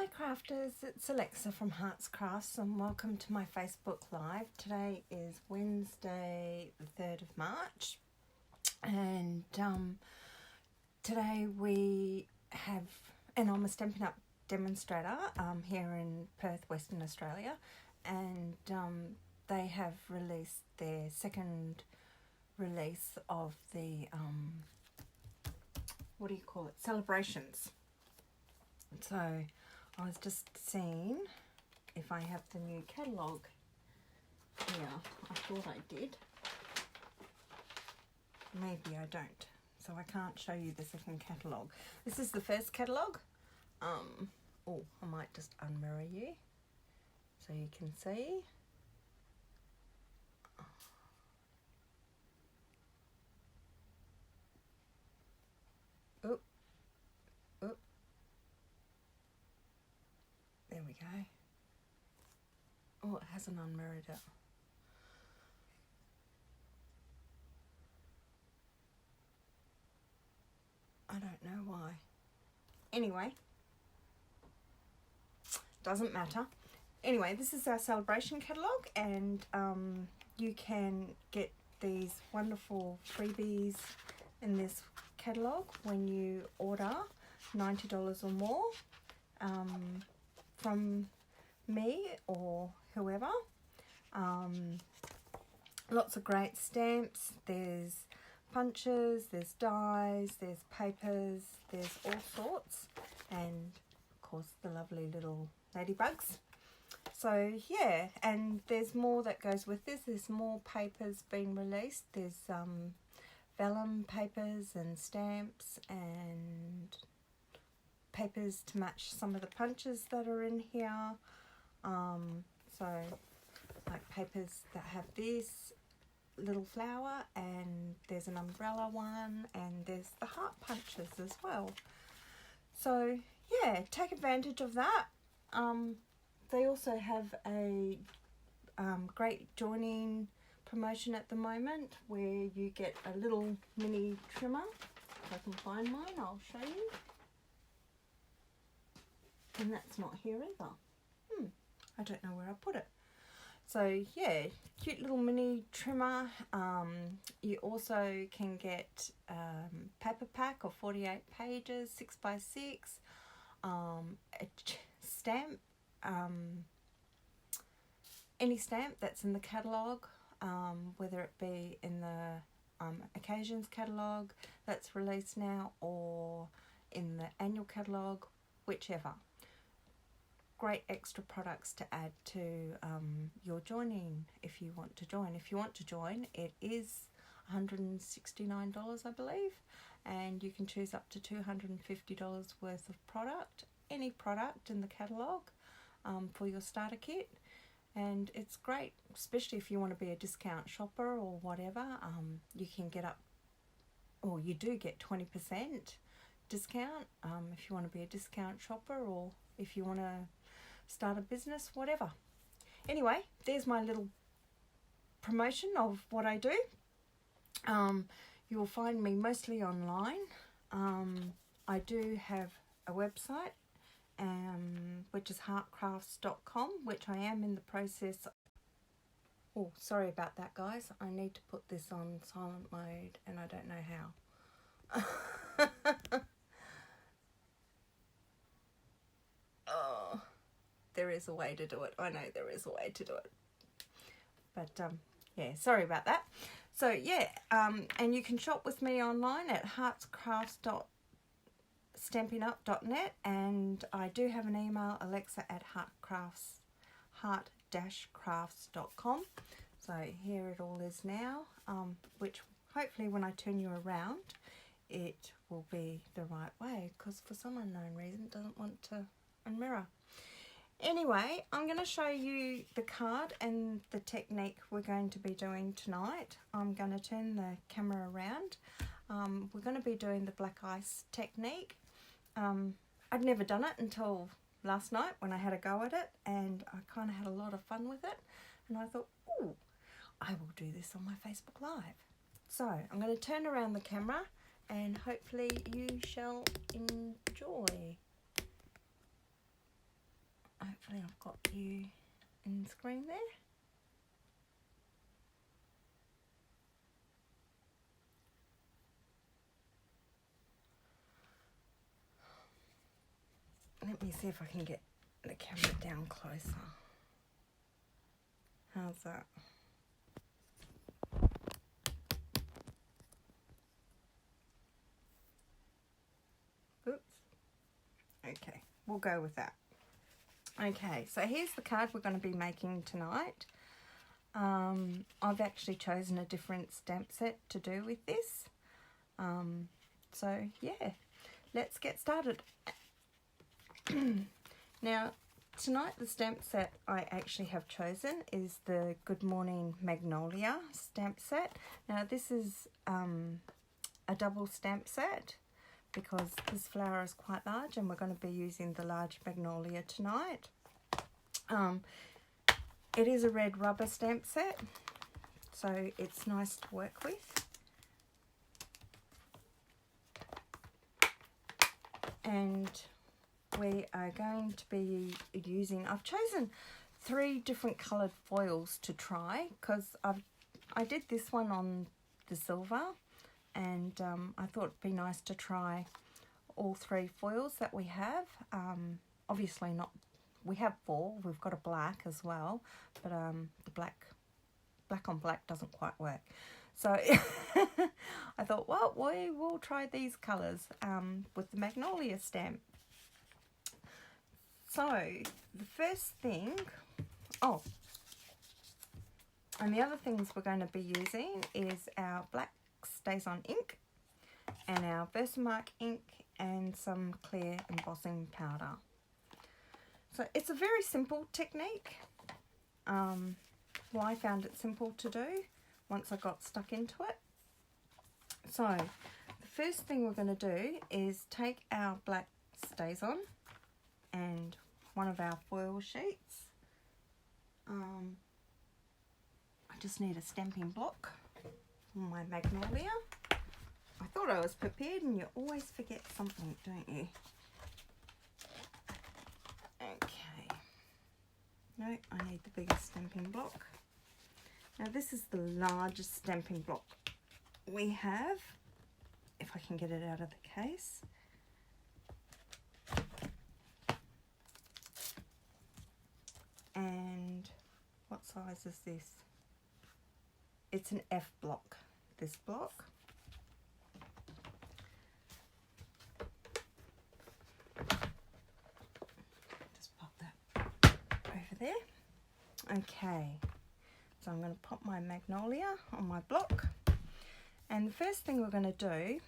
Hi crafters, it's Alexa from Hearts Crafts and welcome to my Facebook Live. Today is Wednesday the 3rd of March and today we have, and I'm a Stampin' Up demonstrator here in Perth, Western Australia, and they have released their second release of the, celebrations. So I was just seeing if I have the new catalogue here. I thought I did. Maybe I don't. So I can't show you the second catalogue. This is the first catalogue. Oh, I might just unmirror you so you can see. Oh, oh. There we go. Oh, it hasn't unmirrored it. I don't know why. Anyway, doesn't matter. Anyway, this is our celebration catalogue, and you can get these wonderful freebies in this catalogue when you order $90 or more from me or whoever. Lots of great stamps. There's punches, there's dies, there's papers, there's all sorts, and of course the lovely little ladybugs. So yeah, and there's more that goes with this. There's more papers being released. There's vellum papers and stamps and papers to match some of the punches that are in here. So like papers that have this little flower, and there's an umbrella one, and there's the heart punches as well. So yeah, take advantage of that. They also have a great joining promotion at the moment where you get a little mini trimmer. If I can find mine, I'll show you. And that's not here either. I don't know where I put it. So yeah, cute little mini trimmer. You also can get paper pack of 48 pages, 6x6, a stamp, any stamp that's in the catalogue, whether it be in the occasions catalogue that's released now or in the annual catalogue, whichever. Great extra products to add to your joining if you want to join. If you want to join, it is $169, I believe, and you can choose up to $250 worth of product, any product in the catalogue, for your starter kit. And it's great, especially if you want to be a discount shopper or whatever. You can get up, or you do get 20% discount if you want to be a discount shopper, or if you want to start a business, whatever. Anyway, there's my little promotion of what I do. You will find me mostly online. I do have a website, which is heartcrafts.com, which I am in the process. Oh, sorry about that, guys. I need to put this on silent mode, and I don't know how. Oh, there is a way to do it. I know there is a way to do it. But yeah, sorry about that. So yeah, and you can shop with me online at heartscrafts.stampinup.net, and I do have an email, Alexa at heart-crafts.com. So here it all is now, which hopefully when I turn you around, it will be the right way, because for some unknown reason it doesn't want to unmirror. Anyway, I'm going to show you the card and the technique we're going to be doing tonight. I'm going to turn the camera around. We're going to be doing the black ice technique. I'd never done it until last night when I had a go at it, and I kind of had a lot of fun with it, and I thought, oh, I will do this on my Facebook Live. So I'm going to turn around the camera and hopefully you shall enjoy. hopefully I've got you in the screen there. Let me see if I can get the camera down closer. How's that? Oops. Okay, we'll go with that. Okay, so here's the card we're going to be making tonight. I've actually chosen a different stamp set to do with this. So yeah, let's get started. Now, tonight the stamp set I actually have chosen is the Good Morning Magnolia stamp set. Now this is a double stamp set because this flower is quite large and we're going to be using the large magnolia tonight. It is a red rubber stamp set, so it's nice to work with. And we are going to be using, I've chosen 3 different coloured foils to try because I did this one on the silver, and I thought it'd be nice to try all 3 foils that we have. Obviously not, we have 4, we've got a black as well, but the black on black doesn't quite work. So I thought, well, we will try these colours with the magnolia stamp. So the first thing, and the other things we're going to be using is our black Stays On ink and our Versamark ink and some clear embossing powder. So it's a very simple technique. Well, I found it simple to do once I got stuck into it. So the first thing we're going to do is take our black Stays On and one of our foil sheets. I just need a stamping block for my magnolia. I thought I was prepared, and you always forget something, don't you? Okay. No, I need the biggest stamping block. Now this is the largest stamping block we have, if I can get it out of the case. And what size is this? It's an F block, this block. Just pop that over there. Okay, so I'm going to pop my magnolia on my block. And the first thing we're going to do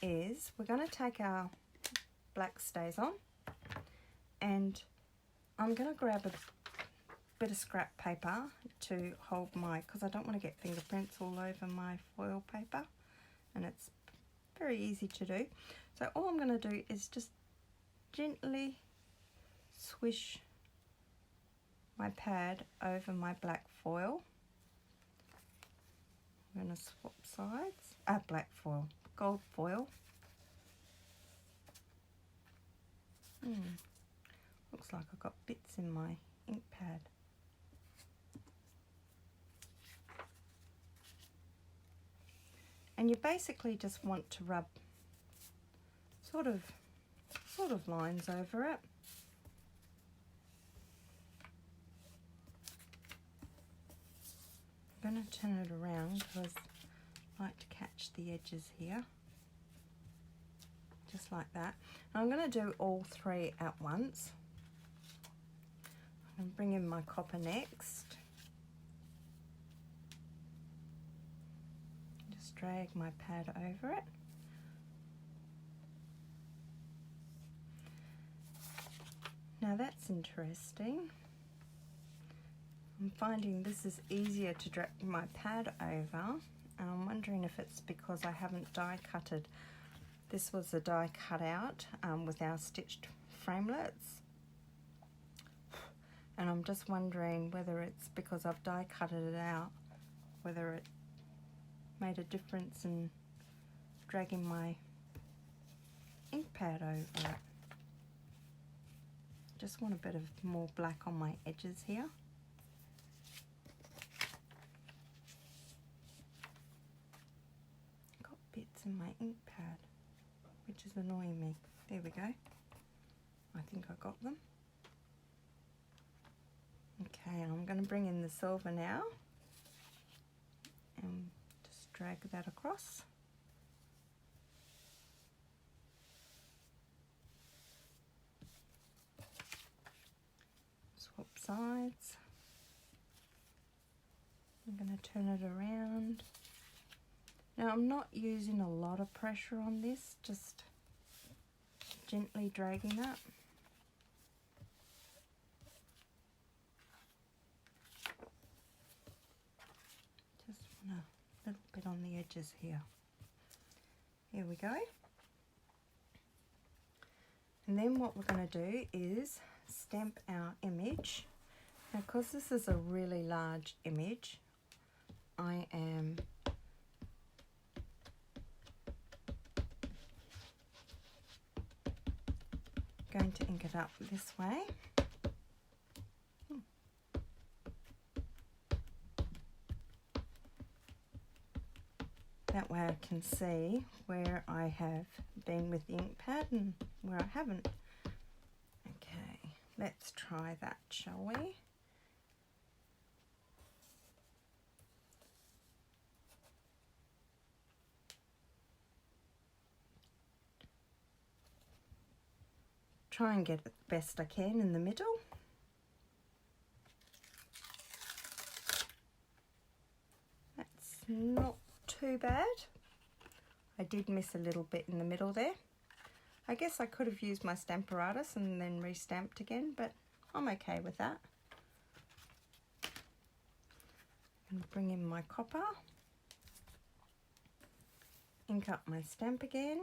is we're going to take our black Stays On, and I'm going to grab a bit of scrap paper to hold my, because I don't want to get fingerprints all over my foil paper, and it's very easy to do. So all I'm going to do is just gently swish my pad over my black foil. I'm going to swap sides. Black foil, gold foil. Looks like I've got bits in my ink pad. And you basically just want to rub sort of lines over it. I'm going to turn it around because I like to catch the edges here. Just like that. And I'm going to do all 3 at once. I'm going to bring in my copper next. Just drag my pad over it. Now that's interesting. I'm finding this is easier to drag my pad over, and I'm wondering if it's because I haven't die cutted. This was a die cut out with our stitched framelits, and I'm just wondering whether it's because I've die cutted it out, whether it made a difference in dragging my ink pad over it. Just want a bit of more black on my edges here. Got bits in my ink pad, which is annoying me. There we go. I think I got them. Okay, I'm going to bring in the silver now and just drag that across. Swap sides. I'm going to turn it around. Now I'm not using a lot of pressure on this, just gently dragging it. Just want a little bit on the edges here. Here we go. And then what we're going to do is stamp our image. Now, because this is a really large image, I am going to ink it up this way. That way I can see where I have been with the ink pad and where I haven't. Okay, let's try that, shall we? Try and get it the best I can in the middle. That's not too bad. I did miss a little bit in the middle there. I guess I could have used my Stamparatus and then re-stamped again, but I'm okay with that. I'm going to bring in my copper, ink up my stamp again.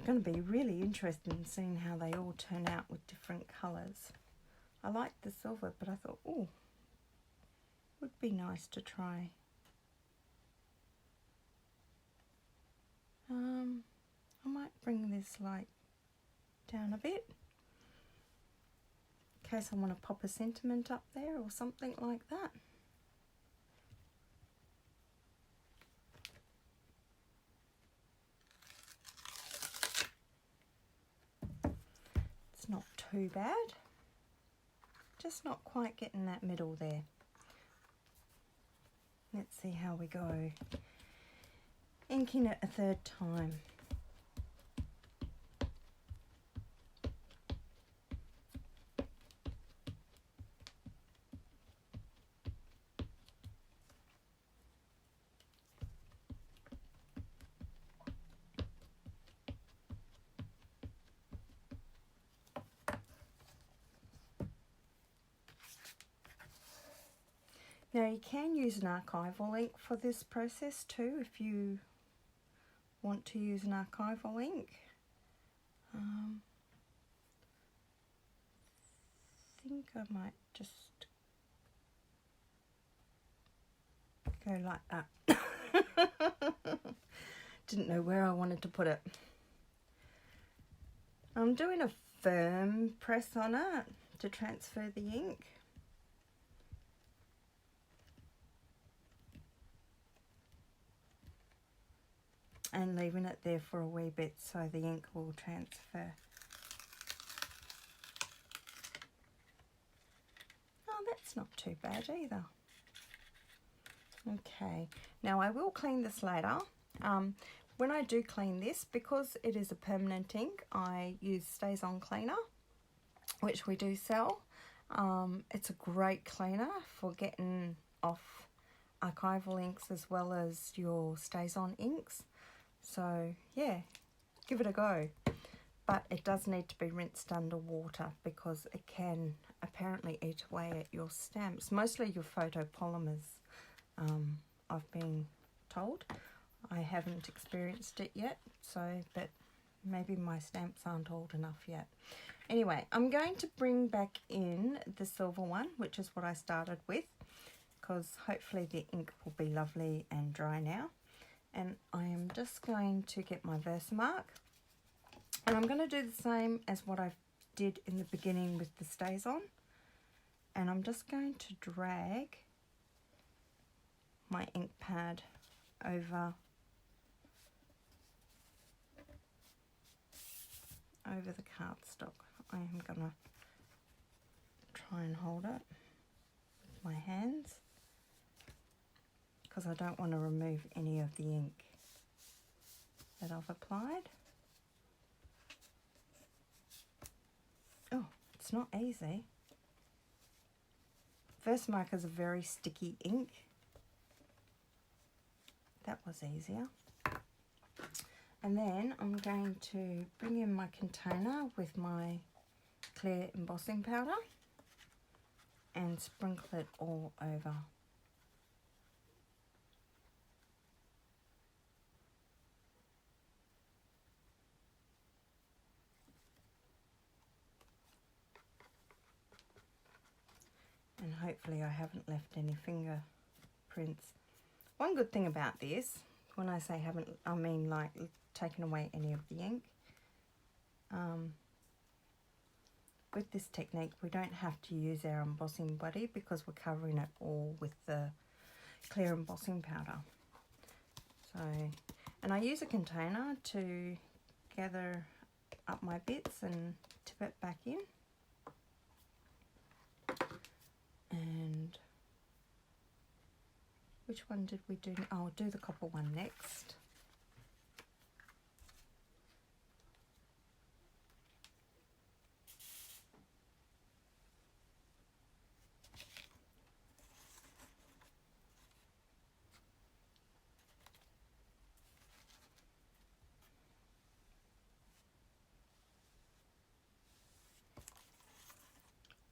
Going to be really interested in seeing how they all turn out with different colours. I like the silver, but I thought, oh, would be nice to try. I might bring this light down a bit in case I want to pop a sentiment up there or something like that. Not too bad, just not quite getting that middle there. Let's see how we go. Inking it a third time. Now you can use an archival ink for this process too if you want to use an archival ink. I think I might just go like that. Didn't know where I wanted to put it. I'm doing a firm press on it to transfer the ink. And leaving it there for a wee bit so the ink will transfer. Oh, that's not too bad either. Okay, now I will clean this later. When I do clean this, because it is a permanent ink, I use Stays On Cleaner, which we do sell. It's a great cleaner for getting off archival inks as well as your Stays On inks. So yeah, give it a go. But it does need to be rinsed under water because it can apparently eat away at your stamps, mostly your photopolymers, I've been told. I haven't experienced it yet, so but Maybe my stamps aren't old enough yet. Anyway, I'm going to bring back in the silver one, which is what I started with, because hopefully the ink will be lovely and dry now. And I am just going to get my Versamark, and I'm going to do the same as what I did in the beginning with the StazOn. And I'm just going to drag my ink pad over the cardstock. I am going to try and hold it with my hands because I don't want to remove any of the ink that I've applied. Oh, it's not easy. Versamark is a very sticky ink. That was easier. And then I'm going to bring in my container with my clear embossing powder and sprinkle it all over. And hopefully I haven't left any fingerprints. One good thing about this, when I say haven't, I mean like taken away any of the ink. With this technique, we don't have to use our embossing buddy because we're covering it all with the clear embossing powder. So, and I use a container to gather up my bits and tip it back in. And which one did we do? Oh, I'll do the copper one next.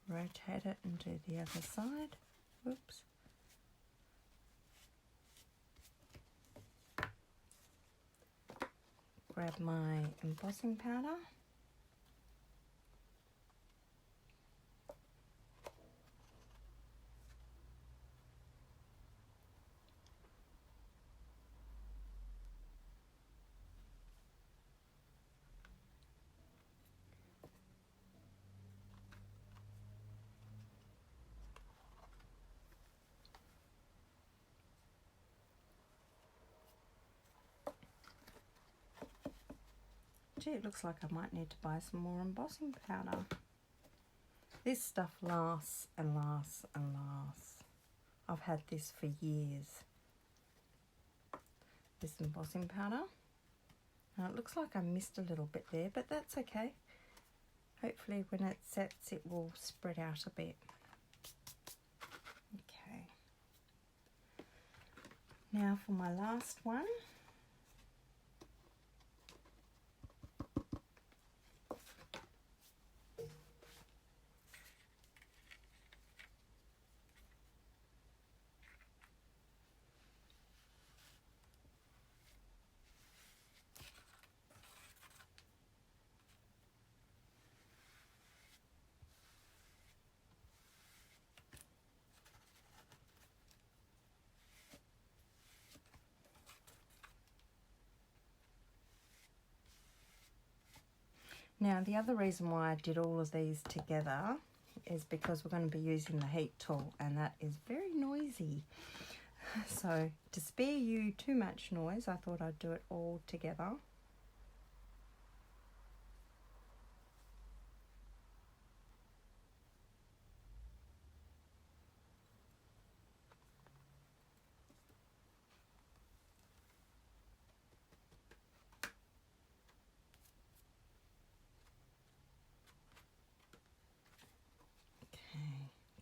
Rotate it and do the other side. Whoops. Grab my embossing powder. Gee, it looks like I might need to buy some more embossing powder. This stuff lasts and lasts and lasts. I've had this for years. This embossing powder. Now it looks like I missed a little bit there, but that's okay. Hopefully when it sets it will spread out a bit. Okay. Now for my last one. Now the other reason why I did all of these together is because we're going to be using the heat tool, and that is very noisy. So to spare you too much noise, I thought I'd do it all together.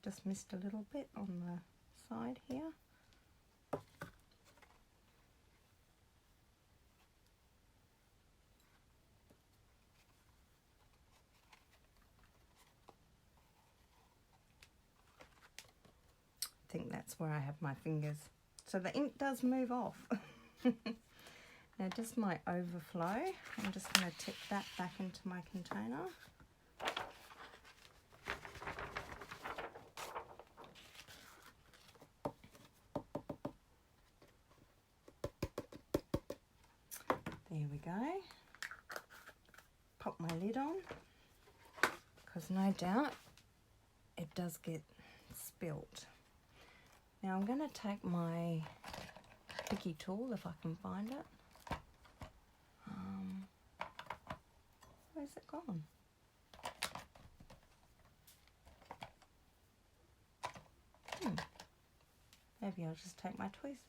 Just missed a little bit on the side here. I think that's where I have my fingers. So the ink does move off. Now just my overflow, I'm just going to tip that back into my container. There we go. Pop my lid on, because no doubt it does get spilt. Now I'm going to take my picky tool, if I can find it. Where's it gone? Maybe I'll just take my tweezers.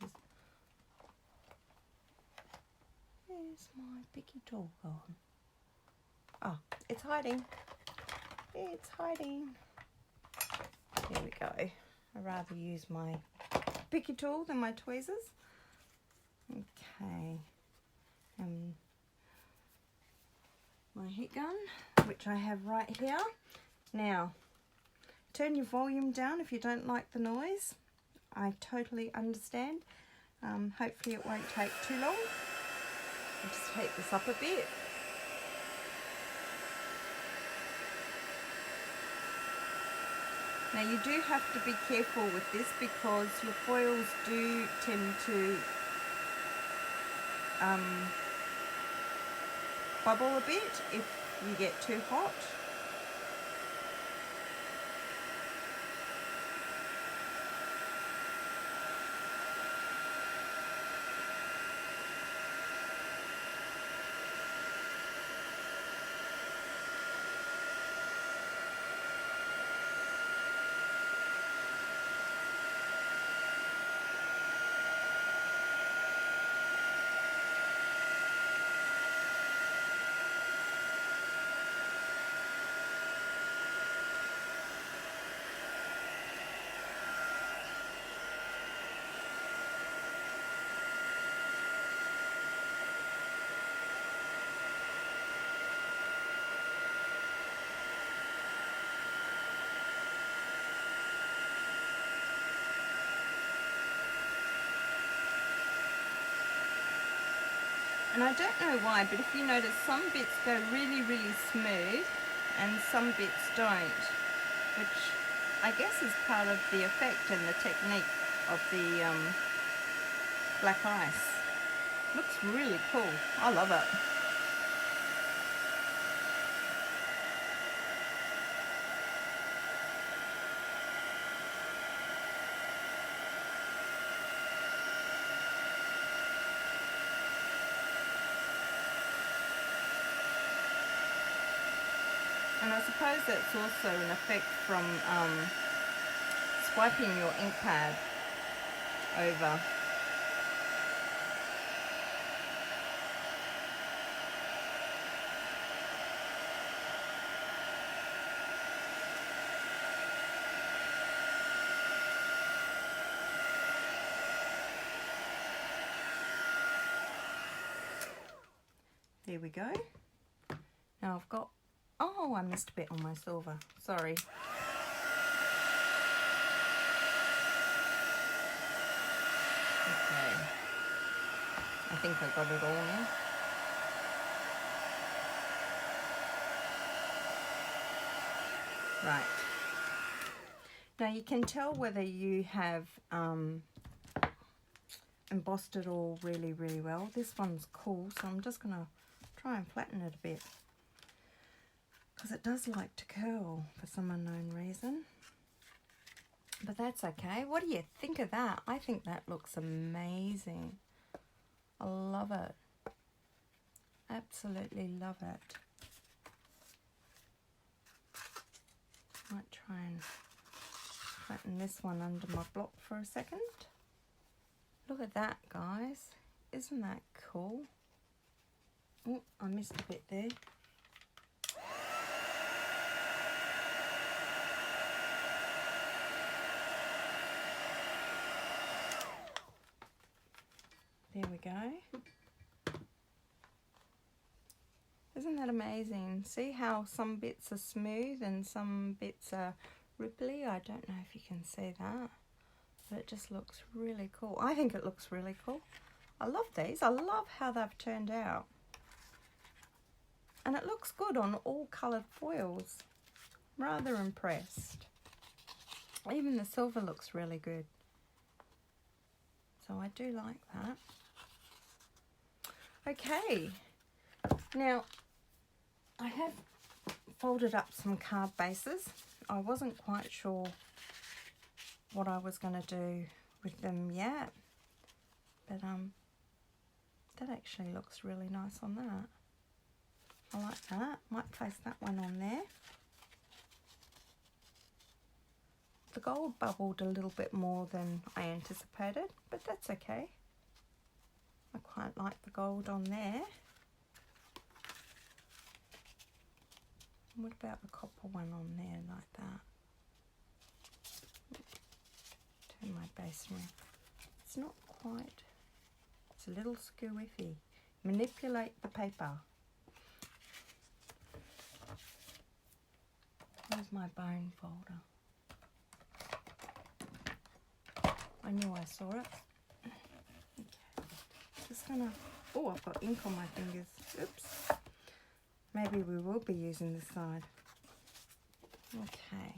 Where's my picky tool gone? Oh, it's hiding. It's hiding. There we go. I'd rather use my picky tool than my tweezers. Okay. My heat gun, which I have right here. Now, turn your volume down if you don't like the noise. I totally understand. Hopefully it won't take too long. I'll just heat this up a bit. Now you do have to be careful with this, because your foils do tend to bubble a bit if you get too hot. And I don't know why, but if you notice, some bits go really, really smooth and some bits don't, which I guess is part of the effect and the technique of the black ice. Looks really cool. I love it. And I suppose that's also an effect from swiping your ink pad over. There we go. Now I've got, oh, I missed a bit on my silver, sorry. Okay, I think I got it all now. Right, now you can tell whether you have embossed it all really, really well. This one's cool, so I'm just going to try and flatten it a bit, because it does like to curl for some unknown reason. But that's okay. What do you think of that? I think that looks amazing. I love it. Absolutely love it. Might try and flatten this one under my block for a second. Look at that, guys. Isn't that cool? Oh, I missed a bit there. There we go. Isn't that amazing? See how some bits are smooth and some bits are ripply? I don't know if you can see that, but it just looks really cool. I think it looks really cool. I love these. I love how they've turned out. And it looks good on all coloured foils. I'm rather impressed. Even the silver looks really good. So I do like that. Okay. Now, I have folded up some card bases. I wasn't quite sure what I was going to do with them yet. But that actually looks really nice on that. I like that. Might place that one on there. The gold bubbled a little bit more than I anticipated, but that's okay. I quite like the gold on there. What about the copper one on there like that? Turn my base around. It's not quite, it's a little skew-iffy. Manipulate the paper. Where's my bone folder? I knew I saw it. Okay. Just gonna, oh, I've got ink on my fingers. Oops. Maybe we will be using this side. Okay.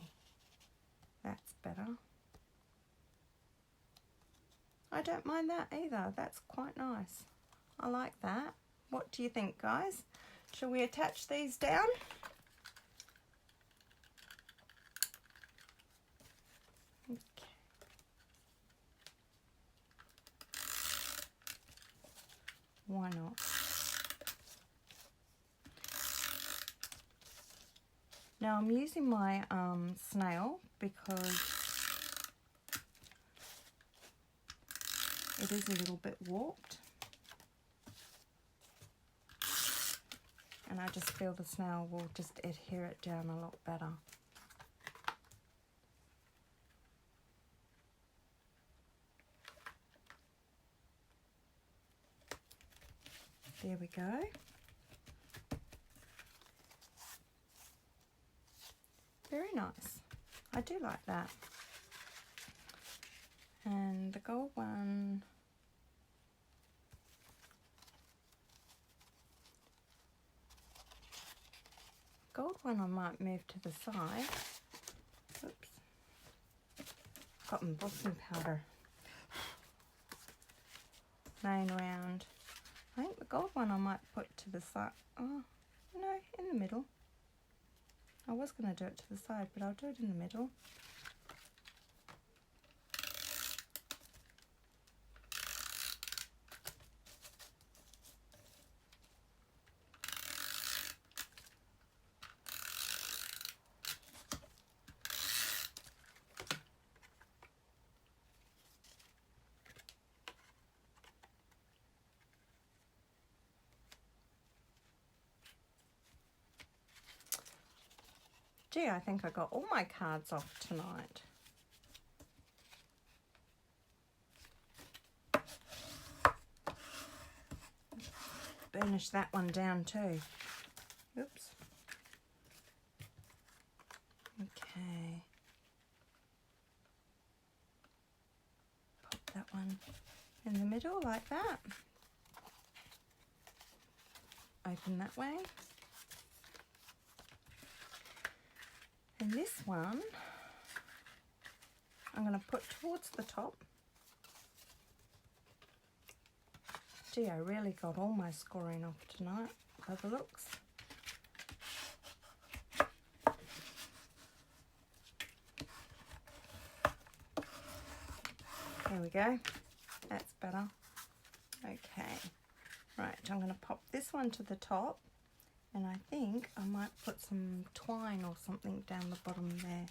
That's better. I don't mind that either. That's quite nice. I like that. What do you think, guys? Shall we attach these down? Why not? Now I'm using my snail because it is a little bit warped. And I just feel the snail will just adhere it down a lot better. There we go. Very nice. I do like that. And the gold one, I might move to the side. Oops. Got my embossing powder laying around. I think the gold one I might put to the side. Oh, no, in the middle. I was going to do it to the side, but I'll do it in the middle. Gee, I think I got all my cards off tonight. Burnish that one down too. Oops. Okay. Pop that one in the middle like that. Open that way. And this one, I'm going to put towards the top. Gee, I really got all my scoring off tonight by the looks. There we go. That's better. Okay. Right, I'm going to pop this one to the top. And I think I might put some twine or something down the bottom there.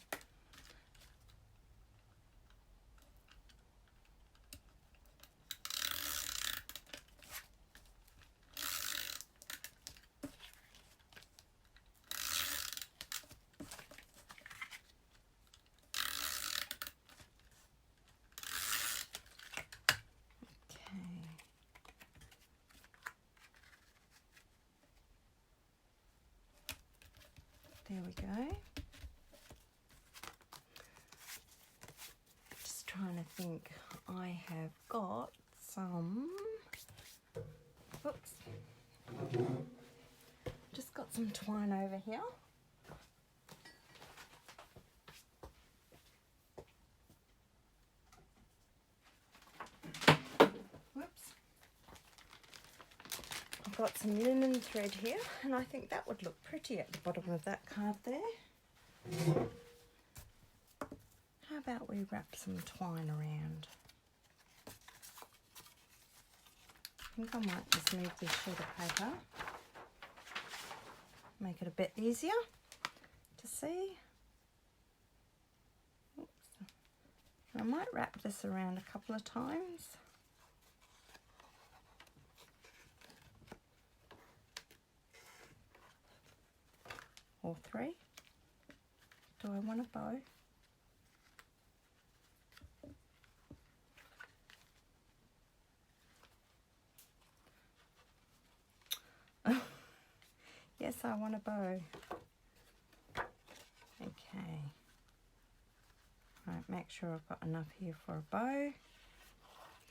There we go. Just trying to think. I have got some Just got some twine over here. I've got some linen thread here, and I think that would look pretty at the bottom of that card there. How about we wrap some twine around? I think I might just move this sheet of paper, make it a bit easier to see. Oops. I might wrap this around a couple of times. Or 3. Do I want a bow? Yes, I want a bow. Okay. Right, make sure I've got enough here for a bow.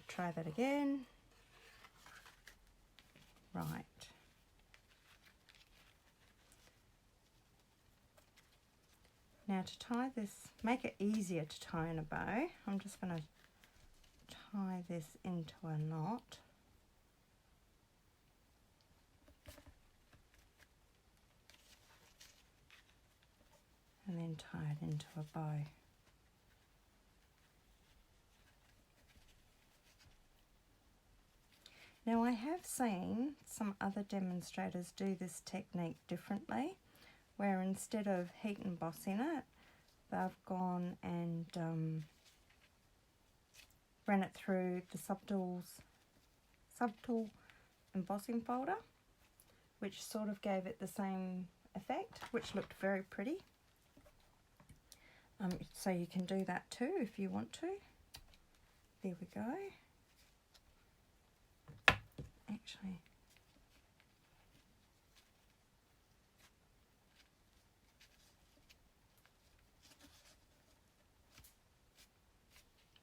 Try that again. Right. Now to tie this, make it easier to tie in a bow, I'm just going to tie this into a knot. And then tie it into a bow. Now I have seen some other demonstrators do this technique differently, where instead of heat embossing it, they've gone and ran it through the subtool embossing folder, which sort of gave it the same effect, which looked very pretty. So you can do that too if you want to. There we go. Actually,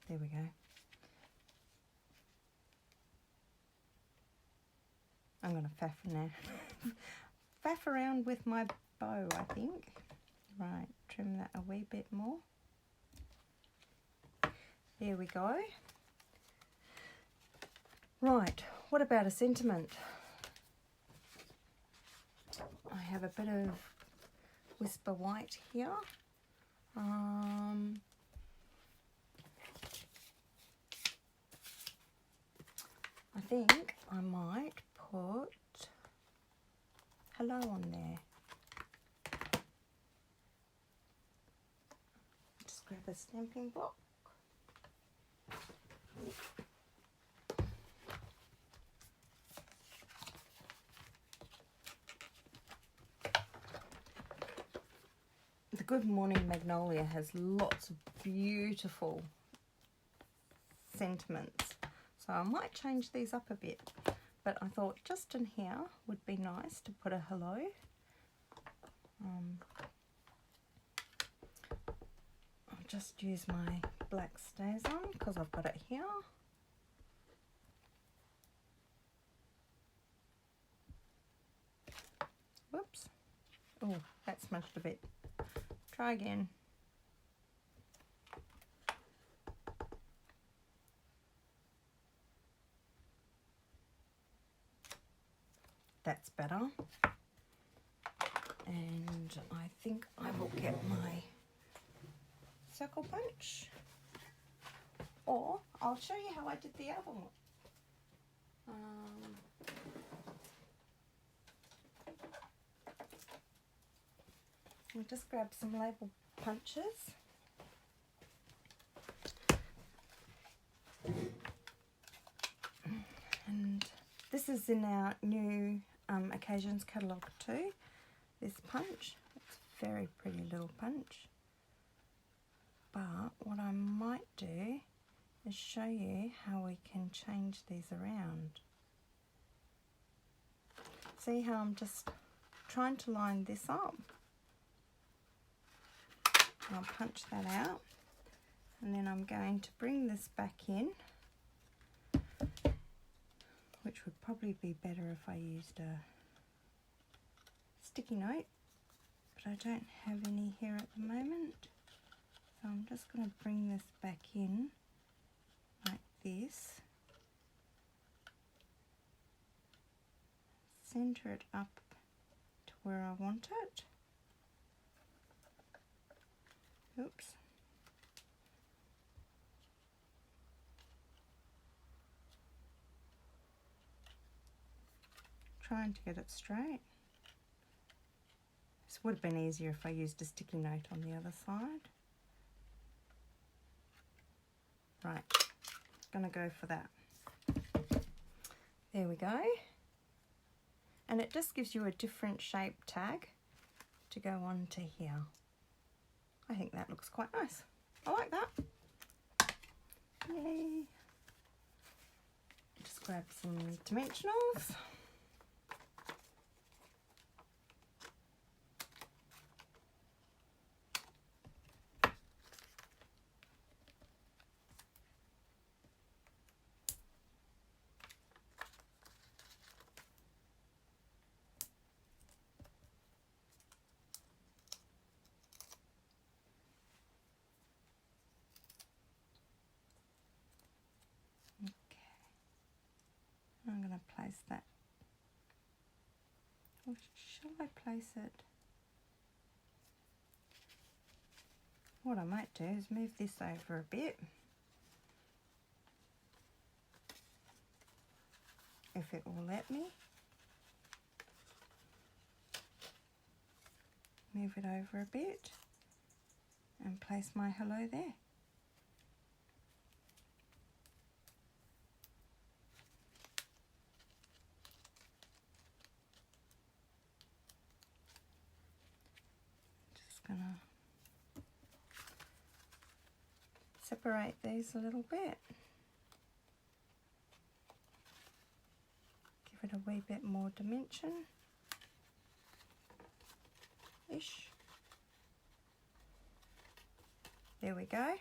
there we go. I'm going to faff now. Faff around with my bow, I think. Right, trim that a wee bit more. There we go. Right, what about a sentiment? I have a bit of Whisper White here. I think I might put hello on there. Just grab a stamping block. The Good Morning Magnolia has lots of beautiful sentiments, so I might change these up a bit, but I thought just in here would be nice to put a hello. I'll just use my black StazOn because I've got it here. Whoops. Oh, that smushed a bit. Try again. That's better. And I think I will get my circle punch. Or I'll show you how I did the other one. I'll just grab some label punches. And this is in our new Occasions catalogue too, this punch. It's a very pretty little punch. But what I might do is show you how we can change these around. See how I'm just trying to line this up? I'll punch that out, and then I'm going to bring this back in, which would probably be better if I used a sticky note, but I don't have any here at the moment. So I'm just going to bring this back in like this. Center it up to where I want it. Oops. Trying to get it straight. This would have been easier if I used a sticky note on the other side. Right, gonna go for that. There we go. And it just gives you a different shape tag to go on to here. I think that looks quite nice. I like that. Yay. Just grab some dimensionals. I'm going to place that, or shall I place it? What I might do is move this over a bit, if it will let me. Move it over a bit and place my hello there. Gonna separate these a little bit, give it a wee bit more dimension ish. There we go.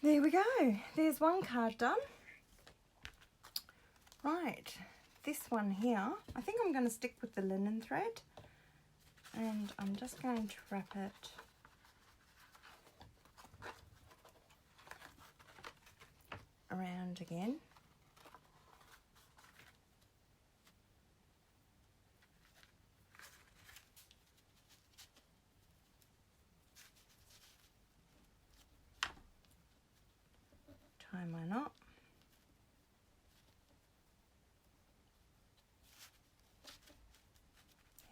There we go. There's one card done. Right, this one here, I think I'm going to stick with the linen thread. And I'm just going to wrap it around again. Tie my knot.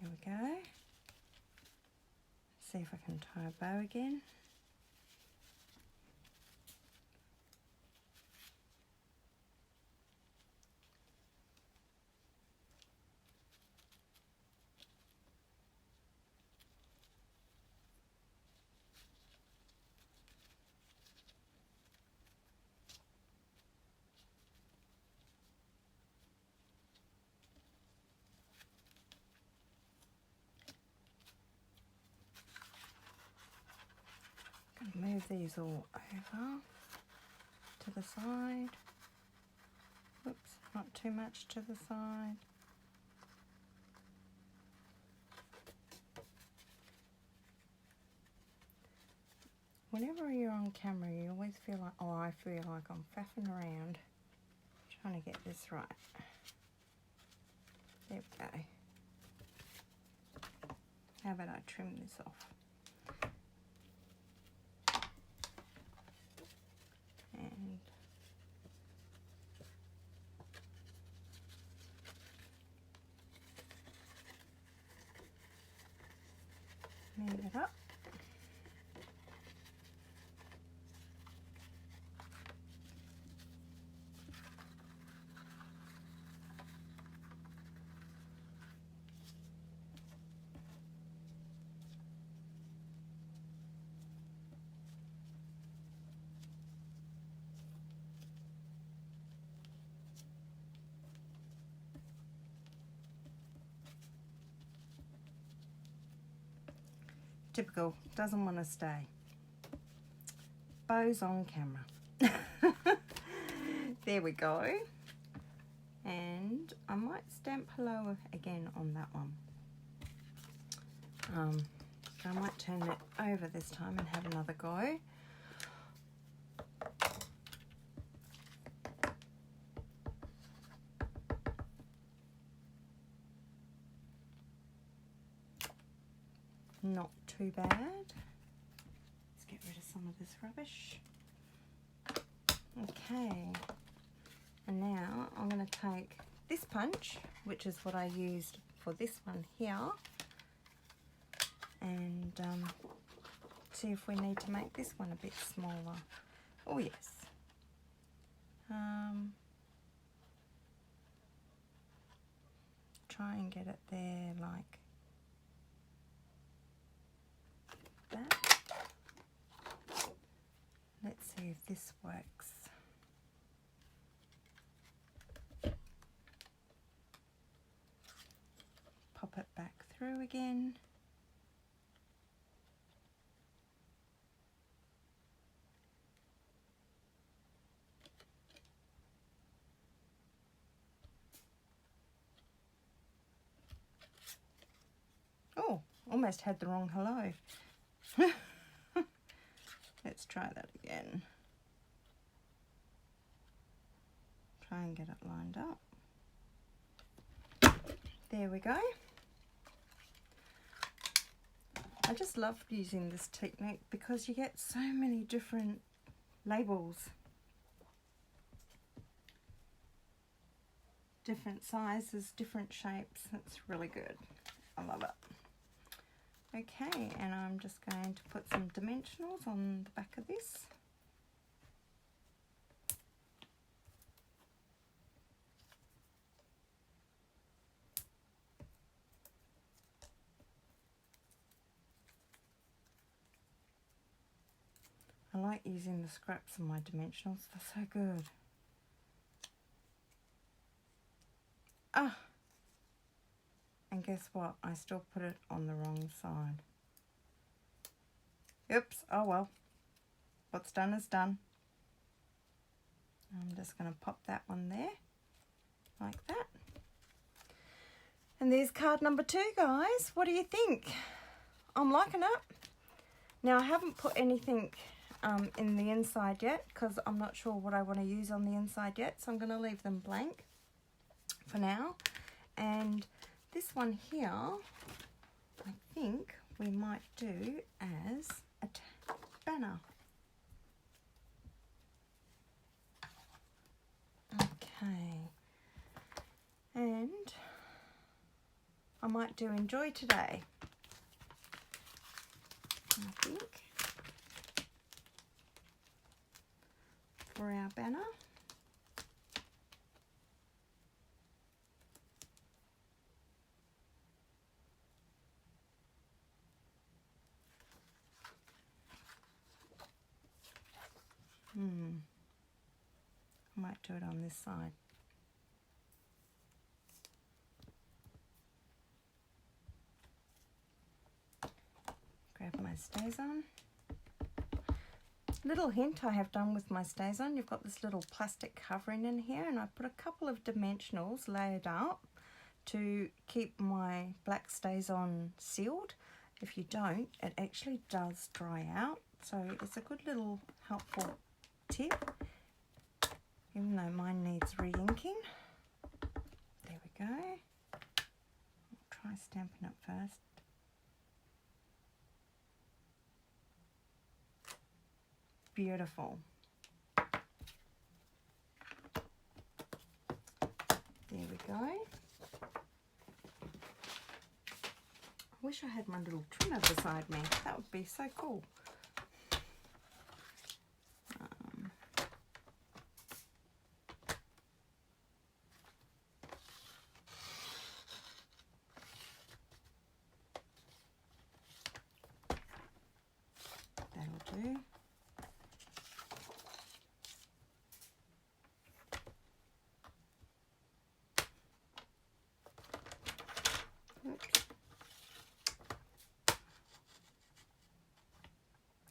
Here we go. See if I can tie a bow again. Move these all over to the side. Oops, not too much to the side. Whenever you're on camera, you always feel like, oh, I feel like I'm faffing around trying to get this right. There we go. How about I trim this off? And move it up. Typical, doesn't want to stay. Bows on camera. There we go. And and I might stamp hello again on that one. So I might turn it over this time and have another go. Not too bad. Let's get rid of some of this rubbish. Okay, and now I'm going to take this punch, which is what I used for this one here, and see if we need to make this one a bit smaller. Oh yes. Try and get it there like that. Let's see if this works. Pop it back through again. Oh, almost had the wrong hello. Let's try that again. Try and get it lined up. There we go. I just love using this technique because you get so many different labels. Different sizes, different shapes. It's really good. I love it. Okay, and I'm just going to put some dimensionals on the back of this. I like using the scraps on my dimensionals, they're so good. Ah! And guess what? I still put it on the wrong side. Oops, oh well. What's done is done. I'm just going to pop that one there, like that. And there's card number 2, guys. What do you think? I'm liking it. Now, I haven't put anything in the inside yet because I'm not sure what I want to use on the inside yet. So I'm going to leave them blank for now. And this one here, I think we might do as a banner. Okay. And I might do enjoy today, I think, for our banner. I might do it on this side. Grab my StazOn. Little hint I have done with my StazOn, you've got this little plastic covering in here, and I put a couple of dimensionals layered up to keep my black StazOn sealed. If you don't, it actually does dry out, so it's a good little helpful tip, even though mine needs re-inking. There we go. I'll try Stampin' Up first. Beautiful. There we go. I wish I had my little trimmer beside me. That would be so cool. That'll do.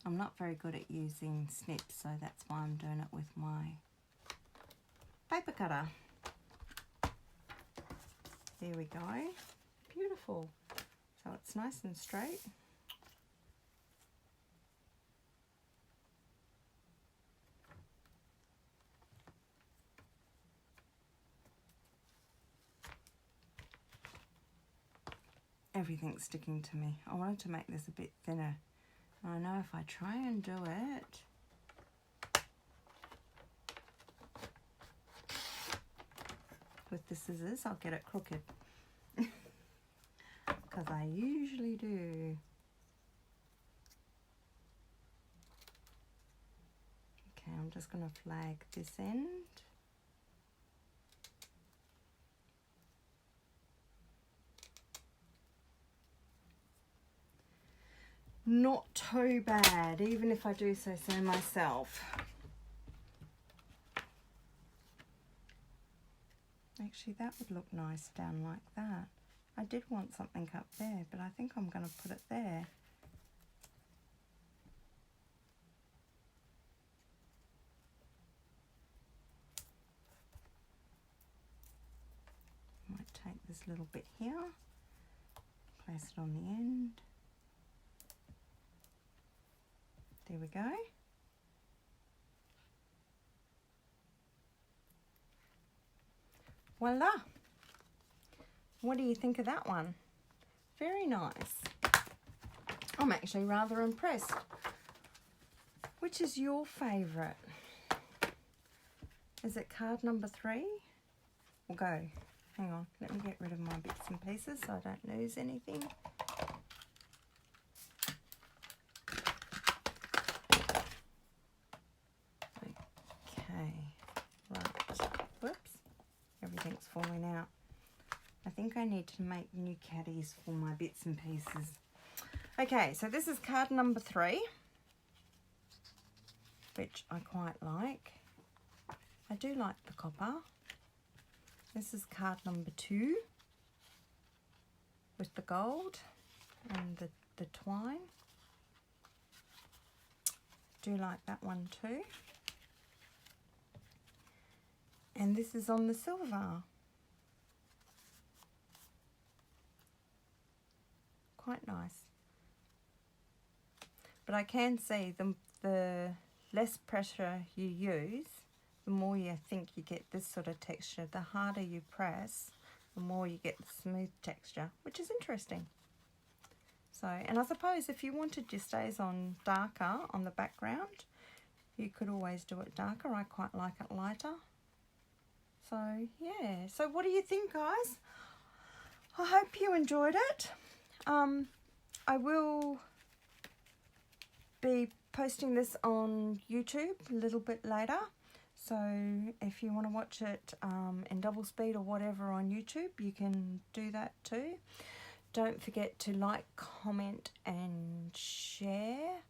I'm not very good at using snips, so that's why I'm doing it with my paper cutter. There we go. Beautiful. So it's nice and straight. Everything's sticking to me. I wanted to make this a bit thinner. I know if I try and do it with the scissors, I'll get it crooked. Because I usually do. Okay, I'm just going to flag this end. Not too bad, even if I do say so myself. Actually, that would look nice down like that. I did want something up there, but I think I'm going to put it there. Might take this little bit here, place it on the end. There we go. Voila! What do you think of that one? Very nice. I'm actually rather impressed. Which is your favourite? Is it card number 3? We'll go. Hang on, let me get rid of my bits and pieces so I don't lose anything. Okay, right. Whoops, everything's falling out. I think I need to make new caddies for my bits and pieces. Okay, so this is card number 3, which I quite like. I do like the copper. This is card number 2 with the gold and the twine. Do like that one too. And this is on the silver. Quite nice. But I can see the less pressure you use, the more you think you get this sort of texture. The harder you press, the more you get the smooth texture, which is interesting. So, and I suppose if you wanted your stays on darker on the background, you could always do it darker. I quite like it lighter. So, yeah. So what do you think, guys? I hope you enjoyed it. I will be posting this on YouTube a little bit later. So if you want to watch it in double speed or whatever on YouTube, you can do that too. Don't forget to like, comment and share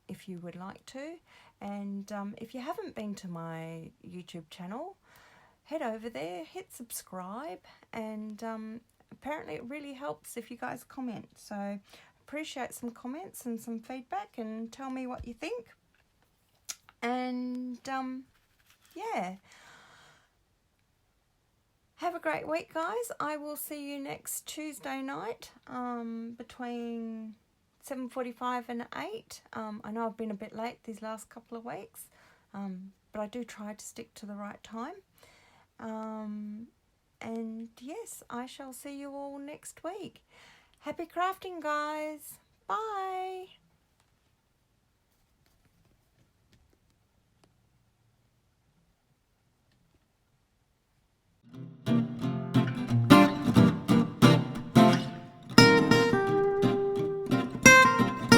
if you would like to. And if you haven't been to my YouTube channel, head over there, hit subscribe, and apparently it really helps if you guys comment. So appreciate some comments and some feedback, and tell me what you think. And yeah, have a great week, guys. I will see you next Tuesday night between 7:45 and 8. I know I've been a bit late these last couple of weeks, but I do try to stick to the right time. And yes, I shall see you all next week. Happy crafting, guys. Bye.